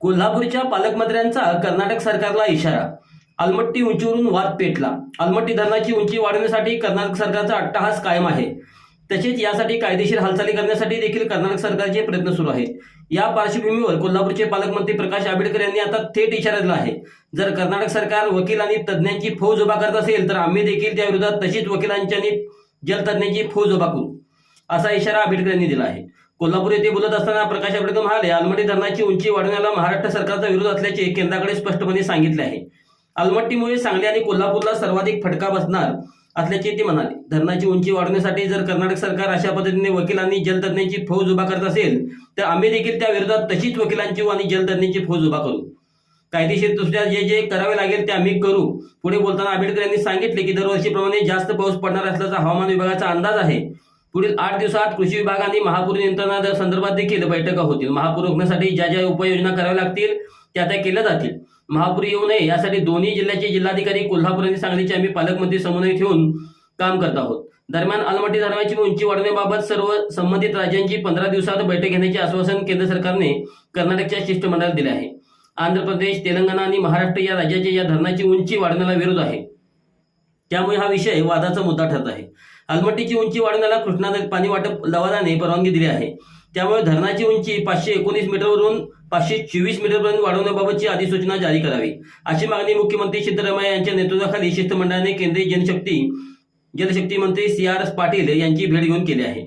कोल्हापूरच्या पालकमंत्र्यांचा कर्नाटक सरकारला इशारा. अलमट्टी उंचीवरून वाद पेटला. अलमट्टी धरणाची उंची वाढवण्यासाठी कर्नाटक सरकारचा अट्टहास कायम आहे. तसेच यासाठी कायदेशीर हालचाली करण्यासाठी देखील कर्नाटक सरकारचे प्रयत्न सुरू आहेत. या पार्श्वभूमीवर कोल्हापूरचे पालकमंत्री प्रकाश आंबेडकर यांनी आता थेट इशारा दिला आहे. जर कर्नाटक सरकार वकील आणि तज्ज्ञांची फौज उभा करत असेल तर आम्ही देखील त्या विरोधात तशीच वकिलांची आणि जलतज्ज्ञांची फौज उभा करू, असा इशारा आंबेडकर यांनी दिला आहे. कोल्हापूर येथे बोलत असताना प्रकाश आंबेडकर म्हणाले, अलमट्टी धरणाची उंची वाढवण्याला महाराष्ट्र सरकारचा विरोध असल्याचे केंद्राकडे स्पष्टपणे सांगितले आहे. अलमट्टीमुळे सांगली आणि कोल्हापूरला सर्वाधिक फटका बसणार असल्याचे ते म्हणाले. धरणाची उंची वाढवण्यासाठी जर कर्नाटक सरकार अशा पद्धतीने वकील आणि जलतज्ञांची फौज उभा करत असेल तर आम्ही देखील त्या विरोधात तशीच वकिलांची आणि जलतज्ञांची फौज उभा करू. कायदेशीरदृष्ट्या जे जे करावे लागेल ते आम्ही करू. पुढे बोलताना आंबेडकर यांनी सांगितले की दरवर्षीप्रमाणे जास्त पाऊस पडणार असल्याचा हवामान विभागाचा अंदाज आहे. पुढील 8 दिवसात कृषी विभाग आणि महापूर नियंत्रणा संदर्भात देखील बैठका होतील. महापूर रोखण्यासाठी ज्या ज्या उपाययोजना कराव्या लागतील त्या केल्या जातील. महापूर येऊ नये यासाठी दोन्ही जिल्ह्याचे जिल्हाधिकारी कोल्हापूर आणि सांगलीचे आम्ही पालकमंत्री समन्वय ठेवून काम करत आहोत. दरम्यान अलमट्टी धरणाची उंची वाढवण्याबाबत सर्व संबंधित राज्यांची 15 दिवसात बैठक घेण्याचे आश्वासन केंद्र सरकारने कर्नाटकच्या शिष्टमंडळाला दिले आहे. आंध्र प्रदेश, तेलंगणा आणि महाराष्ट्र या राज्याचे या धरणाची उंची वाढवण्याला विरोध आहे. त्यामुळे हा विषय वादाचा मुद्दा ठरत आहे. अलमट्टीची उंची वाढवण्याला कृष्णा नदीत पाणी वाटप लवादाने परवानगी दिली आहे. त्यामुळे धरणाची उंची 519 मीटरवरून 524 मीटरपर्यंत वाढवण्याबाबतची अधिसूचना जारी करावी, अशी मागणी मुख्यमंत्री सिद्धरामय्या यांच्या नेतृत्वाखाली शिष्टमंडळाने केंद्रीय जलशक्ती मंत्री CR पाटील यांची भेट घेऊन केली आहे.